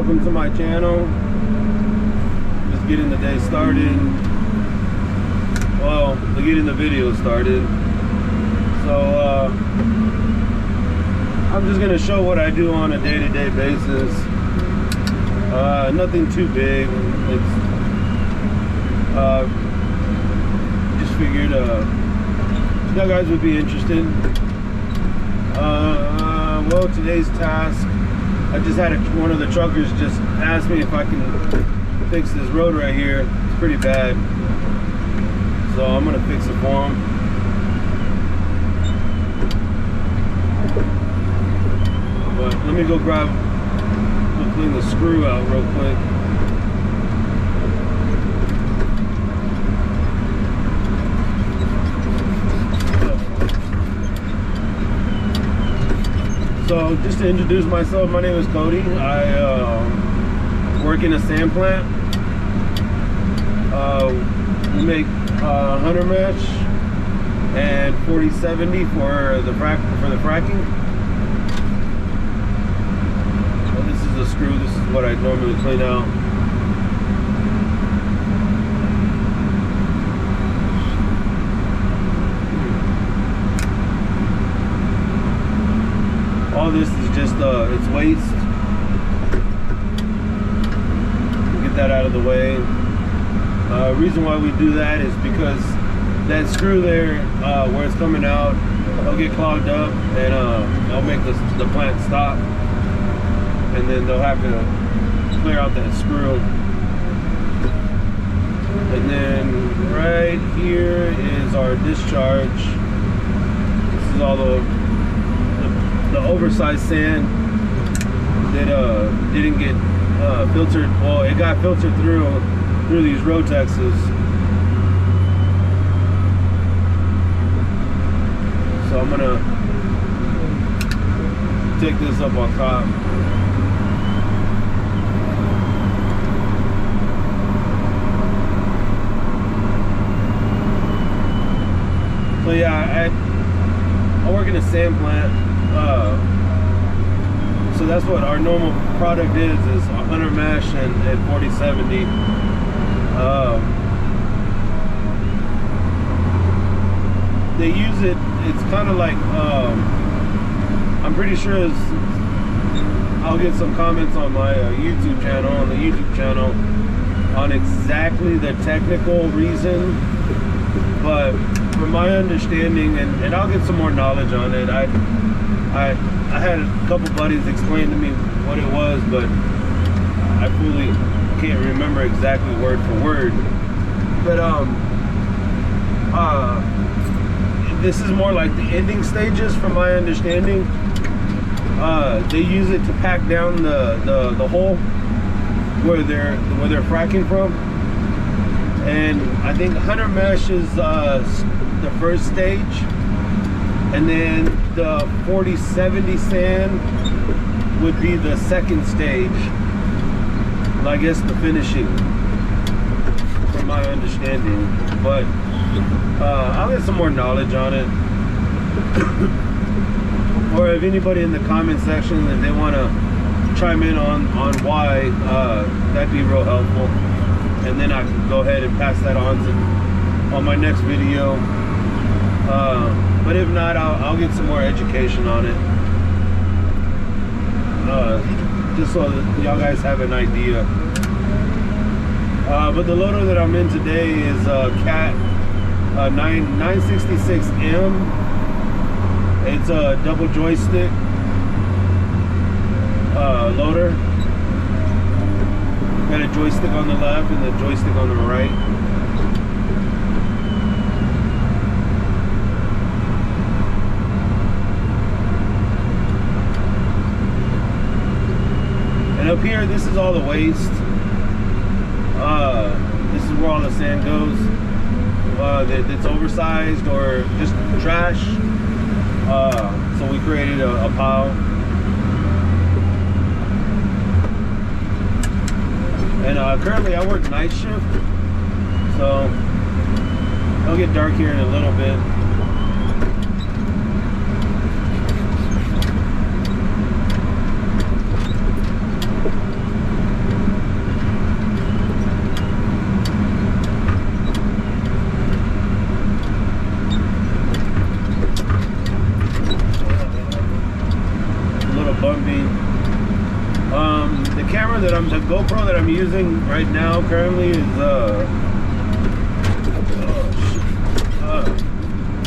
welcome to my channel. Just getting the day started. Well, getting the video started. So I'm just gonna show what I do on a day-to-day basis. Nothing too big. It's just figured you guys would be interested. Well, today's task, I just had one of the truckers just ask me if I can fix this road right here. It's pretty bad, so I'm gonna fix it for him. But let me go clean the screw out real quick. So just to introduce myself, my name is Cody. I work in a sand plant. We make hunter mesh and 4070 for the fracking. And this is the screw. This is what I normally clean out. All this is just it's waste. Get that out of the way. Reason why we do that is because that screw there, where it's coming out, it'll get clogged up, and it'll make the plant stop, and then they'll have to clear out that screw. And then right here is our discharge. This is all the oversized sand that didn't get filtered. Well, it got filtered through these Rotexes. So I'm gonna take this up on top. So yeah, I work in a sand plant. So that's what our normal product is a hunter mesh and 4070. They use it, it's kind of like, I'm pretty sure I'll get some comments on my YouTube channel, on exactly the technical reason, but from my understanding, and I'll get some more knowledge on it. I had a couple buddies explain to me what it was, but I fully can't remember exactly word for word. But this is more like the ending stages, from my understanding. They use it to pack down the hole where they're fracking from. And I think hunter mesh is the first stage, and then the 4070 sand would be the second stage. Well, I guess the finishing, from my understanding. But I'll get some more knowledge on it. Or if anybody in the comment section, if they want to chime in on why, that'd be real helpful. And then I can go ahead and pass that on my next video. But if not, I'll get some more education on it, just so that y'all guys have an idea. But the loader that I'm in today is Cat 966M. It's a double joystick loader. Got a joystick on the left and the joystick on the right. And up here, this is all the waste. This is where all the sand goes. That's oversized or just trash. So we created a pile. And currently I work night shift, so it'll get dark here in a little bit. bumpy. The camera the GoPro that I'm using right now currently is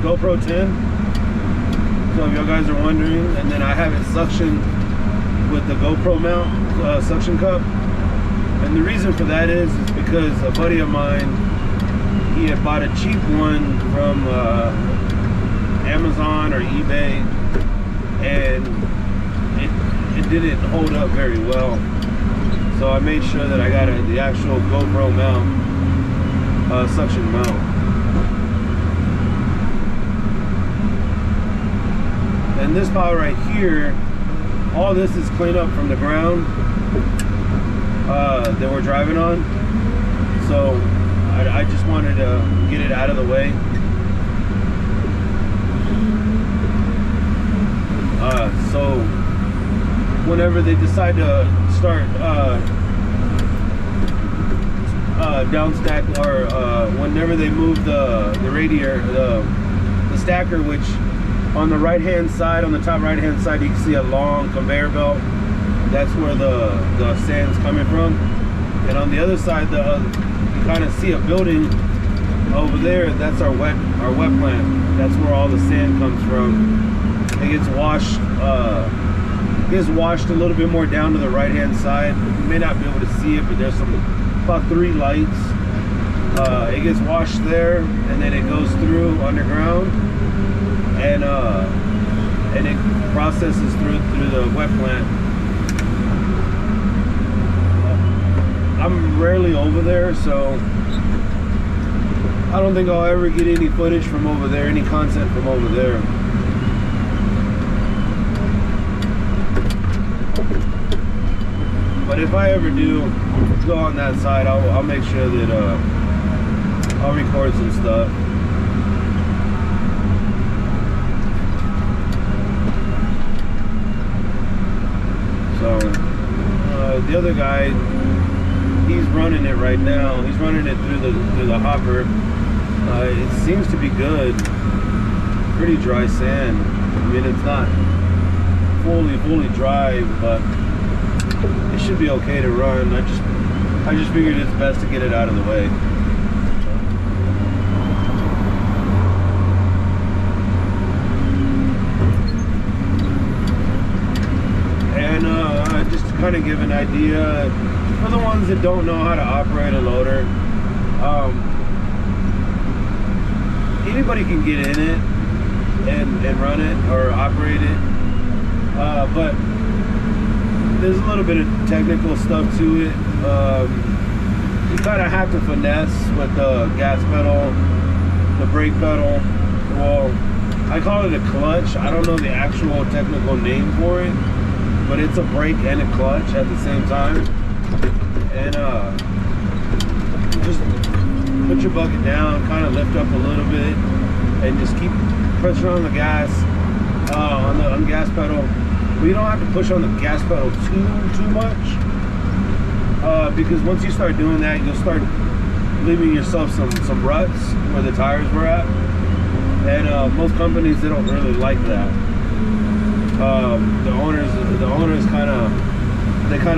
GoPro 10. So if y'all guys are wondering, and then I have it suctioned with the GoPro mount suction cup. And the reason for that is because a buddy of mine, he had bought a cheap one from Amazon or eBay, and it didn't hold up very well. So I made sure that I got the actual GoPro mount, suction mount. And this pile right here, all this is cleaned up from the ground that we're driving on. So I just wanted to get it out of the way. So whenever they decide to start downstack, or whenever they move the radiator, the stacker, which on the right hand side, on the top right hand side, you can see a long conveyor belt. That's where the sand's coming from. And on the other side, you kind of see a building over there. That's our wet plant. That's where all the sand comes from. It gets washed. It gets washed a little bit more down to the right hand side. You may not be able to see it, but there's about 3 lights. It gets washed there, and then it goes through underground, and it processes through the wet plant. I'm rarely over there, so I don't think I'll ever get any footage from over there, any content from over there. But if I ever do go on that side, I'll make sure that I'll record some stuff. So the other guy, he's running it right now. He's running it through the hopper. It seems to be good. Pretty dry sand. I mean, it's not fully dry, but it should be okay to run. I just figured it's best to get it out of the way. And just to kind of give an idea, for the ones that don't know how to operate a loader, anybody can get in it and run it or operate it, but there's a little bit of technical stuff to it. You kind of have to finesse with the gas pedal, the brake pedal. Well, I call it a clutch. I don't know the actual technical name for it, but it's a brake and a clutch at the same time. And just put your bucket down, kind of lift up a little bit, and just keep pressure on the gas, on the gas pedal. But you don't have to push on the gas pedal too much, because once you start doing that, you'll start leaving yourself some ruts where the tires were at. And most companies, they don't really like that. The owners kind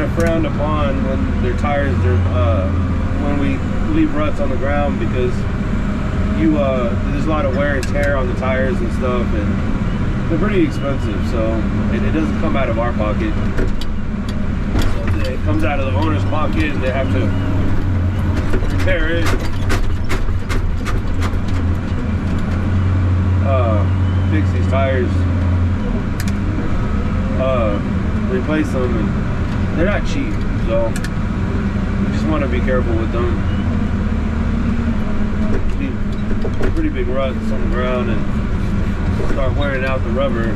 of frown upon when their tires when we leave ruts on the ground, because there's a lot of wear and tear on the tires and stuff, and they're pretty expensive, so it doesn't come out of our pocket. So it comes out of the owner's pocket, and they have to repair it, fix these tires, replace them, and they're not cheap, so you just want to be careful with them. Pretty big ruts on the ground and start wearing out the rubber.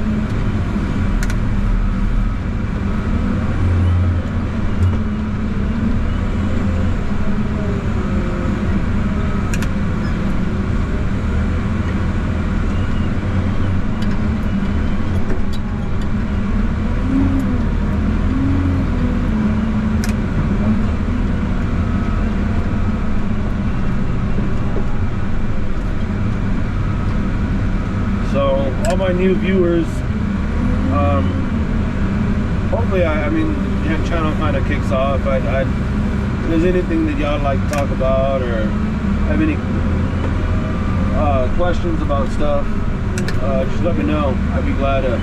All my new viewers, hopefully, I mean, the channel kind of kicks off. If there's anything that y'all like to talk about or have any questions about stuff, just let me know. I'd be glad to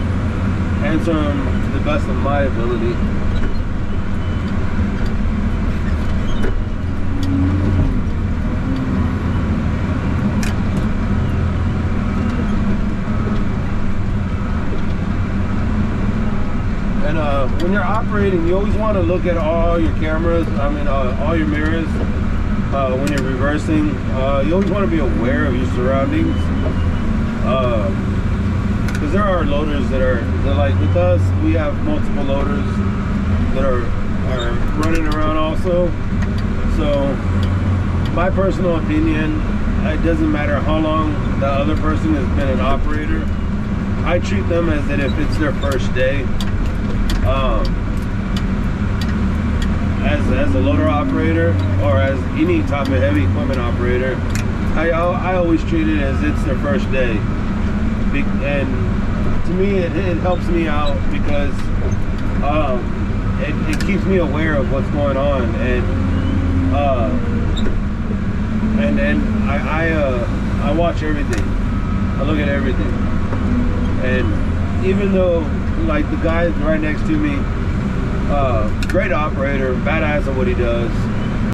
answer them to the best of my ability. And when you're operating, you always want to look at all your cameras, all your mirrors. When you're reversing, you always want to be aware of your surroundings. Because there are loaders they're like, with us, we have multiple loaders that are running around also. So my personal opinion, it doesn't matter how long the other person has been an operator. I treat them as that if it's their first day. As a loader operator or as any type of heavy equipment operator, I always treat it as it's their first day. And to me, it helps me out because it keeps me aware of what's going on, and I watch everything. I look at everything, and even though like the guy right next to me, great operator, badass at what he does,